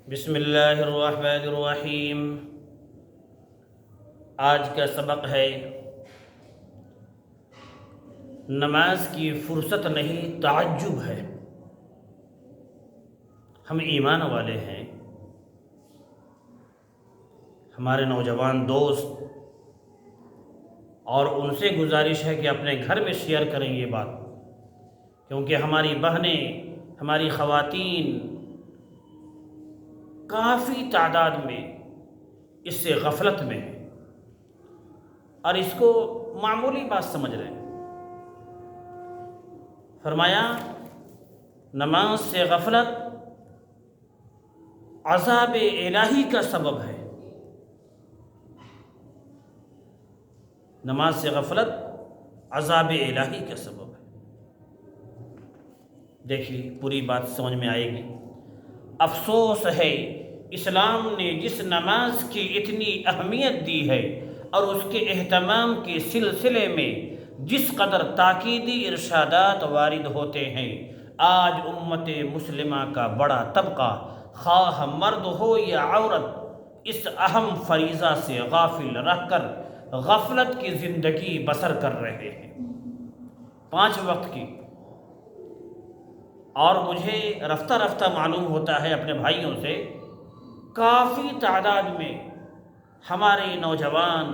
بسم اللہ الرحمن الرحیم۔ آج کا سبق ہے نماز کی فرصت نہیں تعجب ہے۔ ہم ایمان والے ہیں، ہمارے نوجوان دوست، اور ان سے گزارش ہے کہ اپنے گھر میں شیئر کریں یہ بات، کیونکہ ہماری بہنیں، ہماری خواتین کافی تعداد میں اس سے غفلت میں ہیں اور اس کو معمولی بات سمجھ رہے ہیں۔ فرمایا نماز سے غفلت عذاب الہی کا سبب ہے۔ نماز سے غفلت عذاب الہی کا سبب ہے۔ دیکھیے پوری بات سمجھ میں آئے گی۔ افسوس ہے اسلام نے جس نماز کی اتنی اہمیت دی ہے اور اس کے اہتمام کے سلسلے میں جس قدر تاکیدی ارشادات وارد ہوتے ہیں، آج امت مسلمہ کا بڑا طبقہ، خواہ مرد ہو یا عورت، اس اہم فریضہ سے غافل رہ کر غفلت کی زندگی بسر کر رہے ہیں، 5 وقت کی۔ اور مجھے رفتہ رفتہ معلوم ہوتا ہے اپنے بھائیوں سے، کافی تعداد میں ہمارے نوجوان،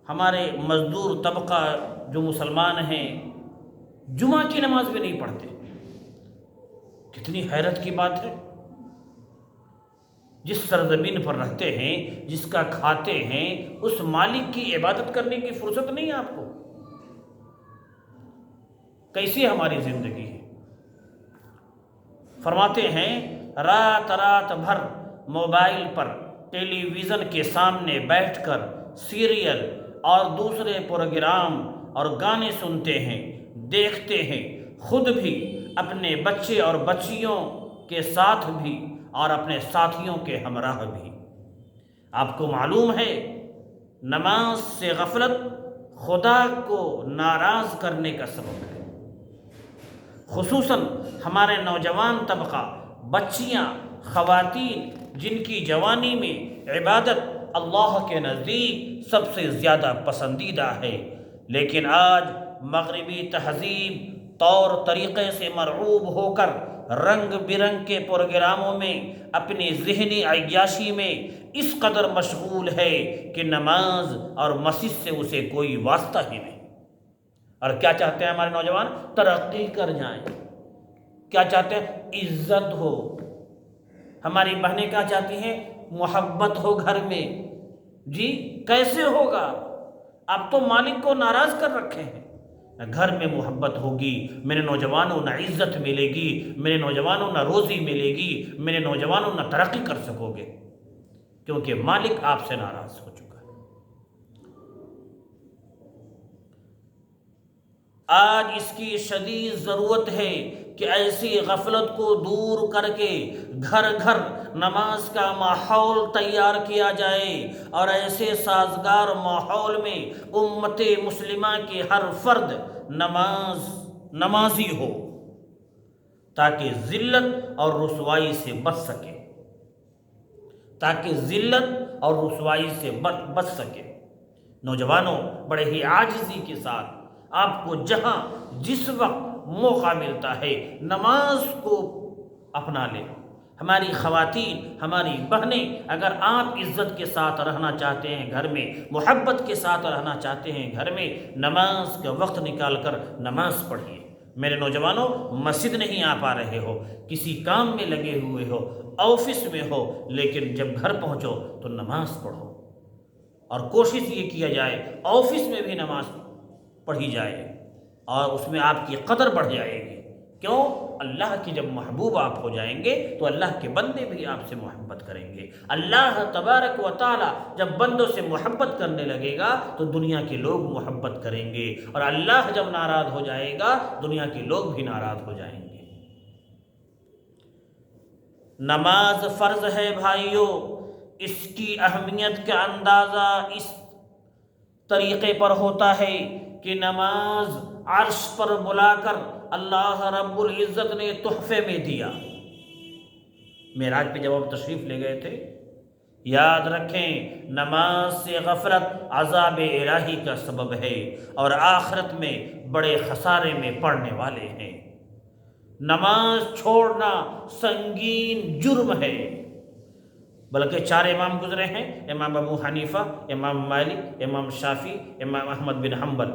ہمارے مزدور طبقہ جو مسلمان ہیں، جمعہ کی نماز بھی نہیں پڑھتے۔ کتنی حیرت کی بات ہے۔ جس سرزمین پر رہتے ہیں، جس کا کھاتے ہیں، اس مالک کی عبادت کرنے کی فرصت نہیں ہے آپ کو۔ کیسی ہماری زندگی ہے؟ فرماتے ہیں رات رات بھر موبائل پر، ٹیلی ویژن کے سامنے بیٹھ کر سیریل اور دوسرے پروگرام اور گانے سنتے ہیں، دیکھتے ہیں، خود بھی، اپنے بچے اور بچیوں کے ساتھ بھی، اور اپنے ساتھیوں کے ہمراہ بھی۔ آپ کو معلوم ہے نماز سے غفلت خدا کو ناراض کرنے کا سبب ہے۔ خصوصاً ہمارے نوجوان طبقہ، بچیاں، خواتین، جن کی جوانی میں عبادت اللہ کے نزدیک سب سے زیادہ پسندیدہ ہے، لیکن آج مغربی تہذیب طور طریقے سے مرعوب ہو کر رنگ برنگ کے پروگراموں میں اپنی ذہنی عیاشی میں اس قدر مشغول ہے کہ نماز اور مسجد سے اسے کوئی واسطہ ہی نہیں۔ اور کیا چاہتے ہیں ہمارے نوجوان؟ ترقی کر جائیں۔ کیا چاہتے ہیں؟ عزت ہو۔ ہماری بہنیں کیا چاہتی ہیں؟ محبت ہو گھر میں۔ جی کیسے ہوگا؟ اب تو مالک کو ناراض کر رکھے ہیں۔ نہ گھر میں محبت ہوگی، میرے نوجوانوں، نہ عزت ملے گی، میرے نوجوانوں، نہ روزی ملے گی، میرے نوجوانوں، نہ ترقی کر سکو گے، کیونکہ مالک آپ سے ناراض ہو چکا ہے۔ آج اس کی شدید ضرورت ہے کہ ایسی غفلت کو دور کر کے گھر گھر نماز کا ماحول تیار کیا جائے، اور ایسے سازگار ماحول میں امت مسلمہ کے ہر فرد نمازی ہو، تاکہ ذلت اور رسوائی سے بچ سکے، بچ سکے۔ نوجوانوں، بڑے ہی عاجزی کے ساتھ آپ کو جہاں جس وقت موقع ملتا ہے نماز کو اپنا لیں۔ ہماری خواتین، ہماری بہنیں، اگر آپ عزت کے ساتھ رہنا چاہتے ہیں گھر میں، محبت کے ساتھ رہنا چاہتے ہیں گھر میں، نماز کا وقت نکال کر نماز پڑھیے۔ میرے نوجوانوں، مسجد نہیں آ پا رہے ہو، کسی کام میں لگے ہوئے ہو، آفس میں ہو، لیکن جب گھر پہنچو تو نماز پڑھو، اور کوشش یہ کیا جائے آفس میں بھی نماز پڑھی جائے، اور اس میں آپ کی قدر بڑھ جائے گی۔ کیوں؟ اللہ کی جب محبوب آپ ہو جائیں گے تو اللہ کے بندے بھی آپ سے محبت کریں گے۔ اللہ تبارک و تعالی جب بندوں سے محبت کرنے لگے گا تو دنیا کے لوگ محبت کریں گے، اور اللہ جب ناراض ہو جائے گا دنیا کے لوگ بھی ناراض ہو جائیں گے۔ نماز فرض ہے بھائیوں، اس کی اہمیت کا اندازہ اس طریقے پر ہوتا ہے کہ نماز عرش پر بلا کر اللہ رب العزت نے تحفے میں دیا۔ معراج پہ جب آپ تشریف لے گئے تھے، یاد رکھیں نماز سے غفلت عذاب الہی کا سبب ہے اور آخرت میں بڑے خسارے میں پڑنے والے ہیں۔ نماز چھوڑنا سنگین جرم ہے، بلکہ 4 امام گزرے ہیں، امام ابو حنیفہ، امام مالک، امام شافعی، امام احمد بن حنبل۔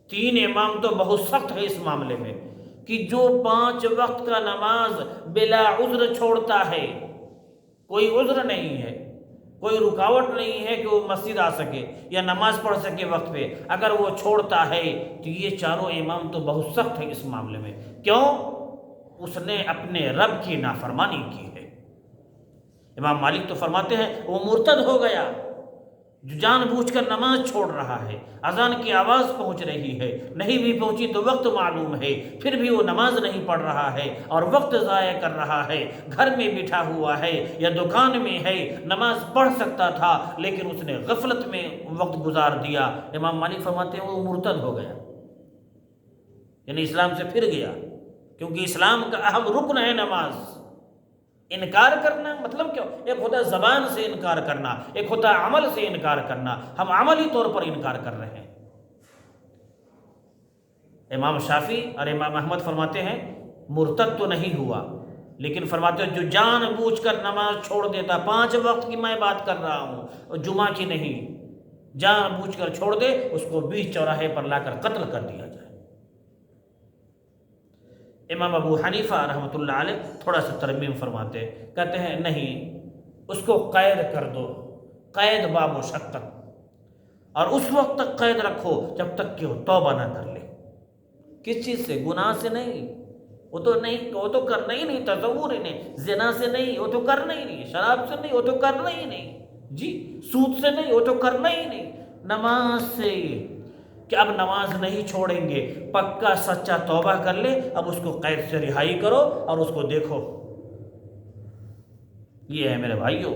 3 امام تو بہت سخت ہے اس معاملے میں کہ جو 5 وقت کا نماز بلا عذر چھوڑتا ہے، کوئی عذر نہیں ہے، کوئی رکاوٹ نہیں ہے کہ وہ مسجد آ سکے یا نماز پڑھ سکے وقت پہ، اگر وہ چھوڑتا ہے تو یہ 4 امام تو بہت سخت ہے اس معاملے میں۔ کیوں؟ اس نے اپنے رب کی نافرمانی کی ہے۔ امام مالک تو فرماتے ہیں وہ مرتد ہو گیا جو جان بوجھ کر نماز چھوڑ رہا ہے، اذان کی آواز پہنچ رہی ہے، نہیں بھی پہنچی تو وقت معلوم ہے، پھر بھی وہ نماز نہیں پڑھ رہا ہے اور وقت ضائع کر رہا ہے، گھر میں بٹھا ہوا ہے یا دکان میں ہے، نماز پڑھ سکتا تھا لیکن اس نے غفلت میں وقت گزار دیا۔ امام مالک فرماتے ہیں وہ مرتد ہو گیا، یعنی اسلام سے پھر گیا، کیونکہ اسلام کا اہم رکن ہے نماز۔ انکار کرنا مطلب کیا؟ ایک ہوتا ہے زبان سے انکار کرنا، ایک ہوتا ہے عمل سے انکار کرنا، ہم عملی طور پر انکار کر رہے ہیں۔ امام شافعی اور امام احمد فرماتے ہیں مرتد تو نہیں ہوا، لیکن فرماتے ہیں جو جان بوجھ کر نماز چھوڑ دیتا، 5 وقت کی میں بات کر رہا ہوں، جمعہ کی نہیں، جان بوجھ کر چھوڑ دے، اس کو بیچ چوراہے پر لا کر قتل کر دیا جائے۔ امام ابو حنیفہ رحمۃ اللہ علیہ تھوڑا سا ترمیم فرماتے ہیں، کہتے ہیں نہیں، اس کو قید کر دو، قید با مشقت، اور اس وقت تک قید رکھو جب تک کہ وہ توبہ نہ کر لے۔ کس چیز سے؟ گناہ سے نہیں، وہ تو کرنا ہی نہیں، تصور ہی نہیں، زنا سے نہیں، وہ تو کرنا ہی نہیں، شراب سے نہیں، وہ تو کرنا ہی نہیں، جی سود سے نہیں، وہ تو کرنا ہی نہیں، نماز سے، کہ اب نماز نہیں چھوڑیں گے، پکا سچا توبہ کر لے، اب اس کو قید سے رہائی کرو اور اس کو دیکھو۔ یہ ہے میرے بھائیوں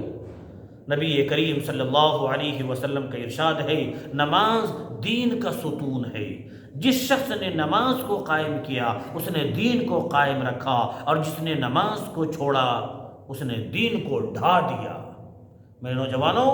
نبی کریم صلی اللہ علیہ وسلم کا ارشاد ہے، نماز دین کا ستون ہے، جس شخص نے نماز کو قائم کیا اس نے دین کو قائم رکھا، اور جس نے نماز کو چھوڑا اس نے دین کو ڈھا دیا۔ میرے نوجوانوں،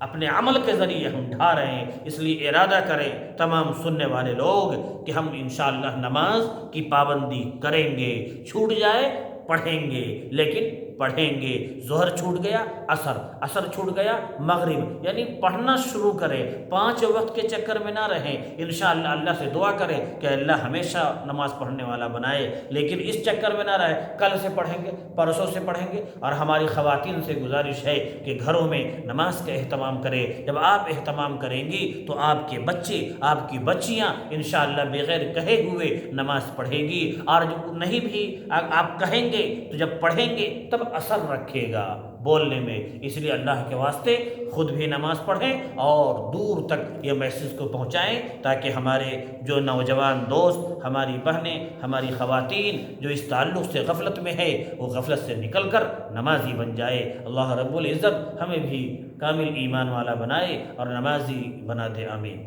اپنے عمل کے ذریعے ہم ڈھا رہے ہیں، اس لیے ارادہ کریں تمام سننے والے لوگ کہ ہم انشاءاللہ نماز کی پابندی کریں گے، چھوٹ جائے پڑھیں گے، لیکن پڑھیں گے۔ ظہر چھوٹ گیا، عصر چھوٹ گیا، مغرب، یعنی پڑھنا شروع کریں، 5 وقت کے چکر میں نہ رہیں۔ انشاءاللہ اللہ سے دعا کریں کہ اللہ ہمیشہ نماز پڑھنے والا بنائے، لیکن اس چکر میں نہ رہے، کل سے پڑھیں گے، پرسوں سے پڑھیں گے۔ اور ہماری خواتین سے گزارش ہے کہ گھروں میں نماز کا اہتمام کریں، جب آپ اہتمام کریں گی تو آپ کے بچے، آپ کی بچیاں انشاءاللہ بغیر کہے ہوئے نماز پڑھیں گی، اور جو نہیں بھی آپ کہیں گے تو جب پڑھیں گے تب اثر رکھے گا بولنے میں۔ اس لیے اللہ کے واسطے خود بھی نماز پڑھیں اور دور تک یہ میسیج کو پہنچائیں، تاکہ ہمارے جو نوجوان دوست، ہماری بہنیں، ہماری خواتین جو اس تعلق سے غفلت میں ہے، وہ غفلت سے نکل کر نمازی بن جائے۔ اللہ رب العزت ہمیں بھی کامل ایمان والا بنائے اور نمازی بنا دے، آمین۔